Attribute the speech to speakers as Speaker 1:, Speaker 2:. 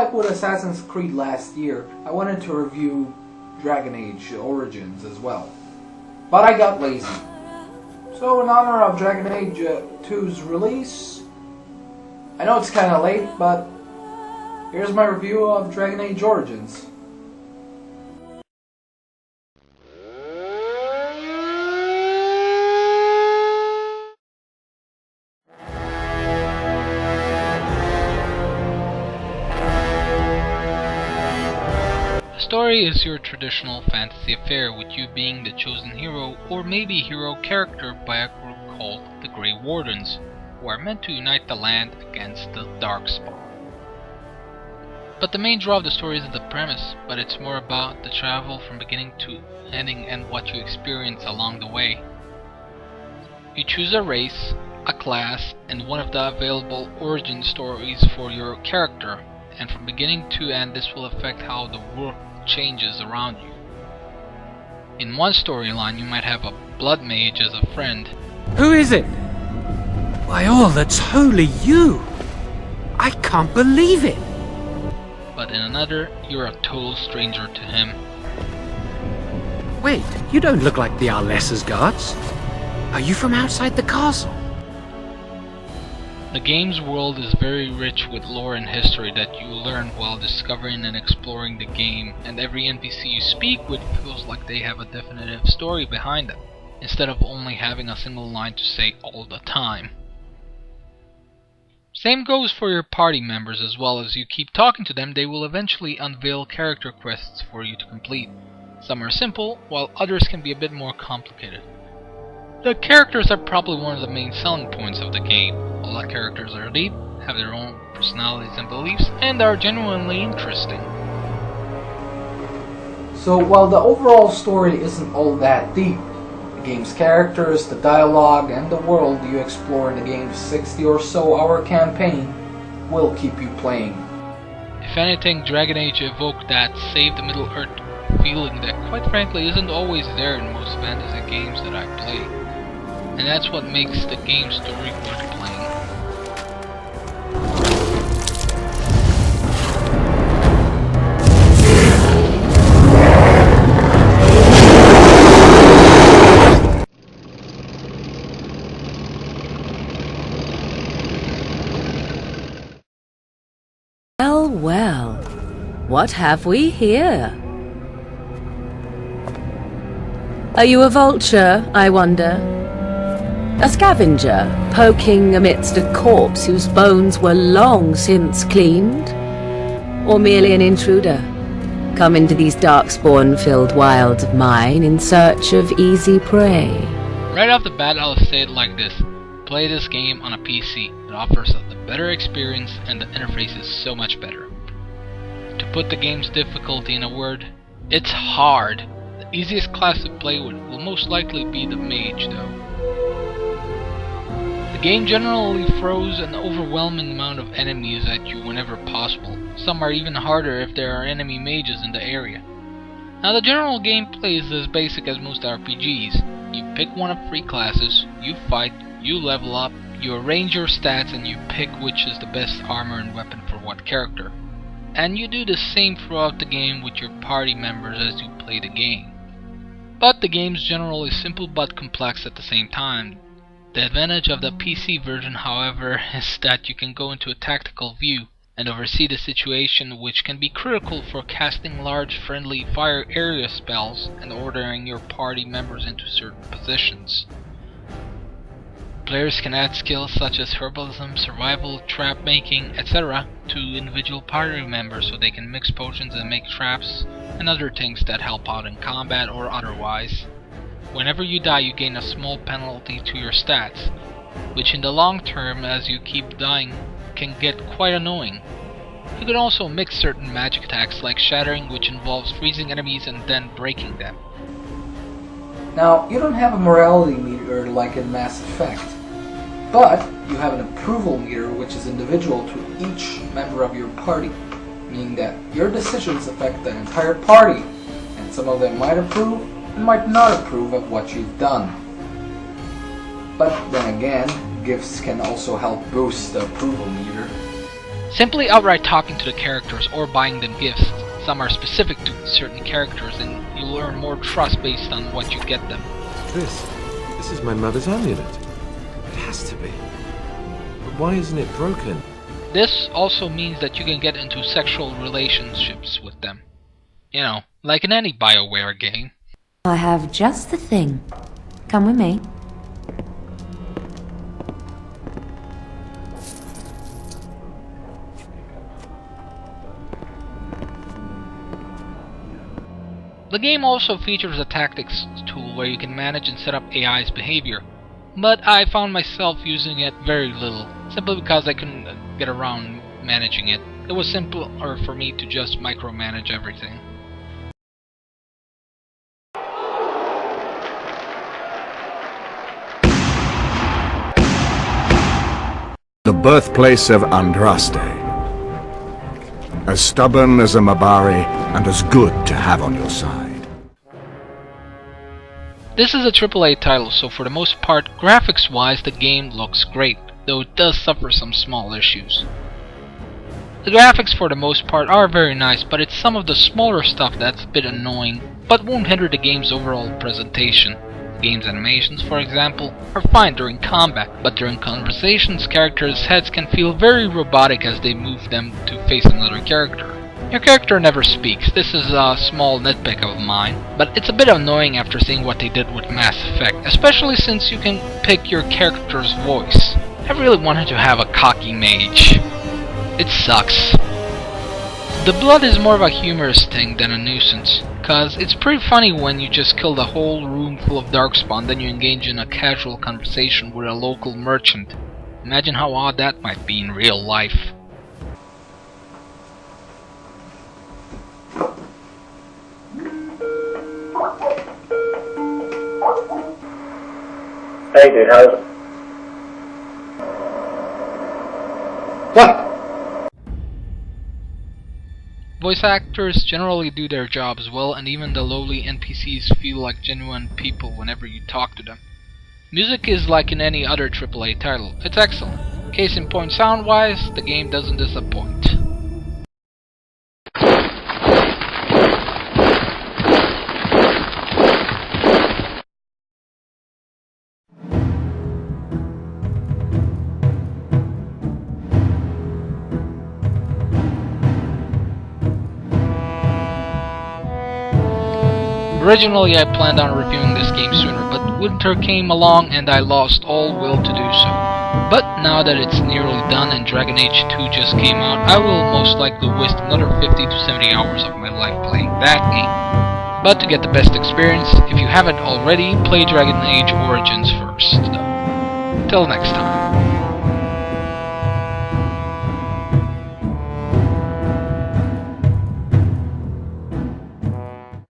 Speaker 1: like with Assassin's Creed last year, I wanted to review Dragon Age Origins as well. But I got lazy. So in honor of Dragon Age 2's release, I know it's kinda late, but here's my review of Dragon Age Origins.
Speaker 2: The story is your traditional fantasy affair, with you being the chosen hero or maybe hero character by a group called the Grey Wardens, who are meant to unite the land against the Darkspawn. But the main draw of the story isn't the premise, but it's more about the travel from beginning to ending and what you experience along the way. You choose a race, a class, and one of the available origin stories for your character, and from beginning to end this will affect how the world changes around you. In one storyline you might have a blood mage as a friend.
Speaker 3: Who is it? By all that's holy, you! I can't believe it!
Speaker 2: But in another, you're a total stranger to him.
Speaker 3: Wait, you don't look like the Arlessa's guards. Are you from outside the castle?
Speaker 2: The game's world is very rich with lore and history that you learn while discovering and exploring the game, and every NPC you speak with feels like they have a definitive story behind them, instead of only having a single line to say all the time. Same goes for your party members. As well as you keep talking to them, they will eventually unveil character quests for you to complete. Some are simple, while others can be a bit more complicated. The characters are probably one of the main selling points of the game. All the characters are deep, have their own personalities and beliefs, and are genuinely interesting.
Speaker 1: So while the overall story isn't all that deep, the game's characters, the dialogue, and the world you explore in the game's 60 or so hour campaign will keep you playing.
Speaker 2: If anything, Dragon Age evoked that Save the Middle Earth feeling that quite frankly isn't always there in most fantasy games that I play. And that's what makes the game's story worth playing.
Speaker 4: Well, what have we here? Are you a vulture, I wonder? A scavenger, poking amidst a corpse whose bones were long since cleaned? Or merely an intruder, come into these darkspawn-filled wilds of mine in search of easy prey?
Speaker 2: Right off the bat, I'll say it like this. Play this game on a PC. It offers a better experience and the interface is so much better. To put the game's difficulty in a word, it's hard. The easiest class to play with will most likely be the mage though. The game generally throws an overwhelming amount of enemies at you whenever possible. Some are even harder if there are enemy mages in the area. Now the general gameplay is as basic as most RPGs. You pick one of 3 classes, you fight, you level up, you arrange your stats, and you pick which is the best armor and weapon for what character. And you do the same throughout the game with your party members as you play the game. But the game's generally simple but complex at the same time. The advantage of the PC version, however, is that you can go into a tactical view and oversee the situation, which can be critical for casting large friendly fire area spells and ordering your party members into certain positions. Players can add skills such as herbalism, survival, trap making, etc. to individual party members so they can mix potions and make traps and other things that help out in combat or otherwise. Whenever you die, you gain a small penalty to your stats, which in the long term, as you keep dying, can get quite annoying. You can also mix certain magic attacks like shattering, which involves freezing enemies and then breaking them.
Speaker 1: Now, you don't have a morality meter like in Mass Effect, but you have an approval meter which is individual to each member of your party, meaning that your decisions affect the entire party, and some of them might approve and might not approve of what you've done. But then again, gifts can also help boost the approval meter.
Speaker 2: Simply outright talking to the characters or buying them gifts. Some are specific to certain characters and you'll earn more trust based on what you get them.
Speaker 5: This is my mother's amulet. It has to be. But why isn't it broken?
Speaker 2: This also means that you can get into sexual relationships with them. You know, like in any BioWare game.
Speaker 6: I have just the thing. Come with me.
Speaker 2: The game also features a tactics tool where you can manage and set up AI's behavior, but I found myself using it very little, simply because I couldn't get around managing it. It was simpler for me to just micromanage everything.
Speaker 7: The birthplace of Andraste. As stubborn as a Mabari, and as good to have on your side.
Speaker 2: This is a AAA title, so for the most part, graphics-wise, the game looks great, though it does suffer some small issues. The graphics for the most part are very nice, but it's some of the smaller stuff that's a bit annoying, but won't hinder the game's overall presentation. The game's animations, for example, are fine during combat, but during conversations, characters' heads can feel very robotic as they move them to face another character. Your character never speaks. This is a small nitpick of mine, but it's a bit annoying after seeing what they did with Mass Effect, especially since you can pick your character's voice. I really wanted to have a cocky mage. It sucks. The blood is more of a humorous thing than a nuisance, cause it's pretty funny when you just kill the whole room full of darkspawn, then you engage in a casual conversation with a local merchant. Imagine how odd that might be in real life.
Speaker 8: Hey dude, how's it? What?
Speaker 2: Voice actors generally do their jobs well, and even the lowly NPCs feel like genuine people whenever you talk to them. Music is like in any other AAA title. It's excellent. Case in point, sound-wise, the game doesn't disappoint. Originally I planned on reviewing this game sooner, but winter came along and I lost all will to do so. But now that it's nearly done and Dragon Age 2 just came out, I will most likely waste another 50 to 70 hours of my life playing that game. But to get the best experience, if you haven't already, play Dragon Age Origins first. Till next time.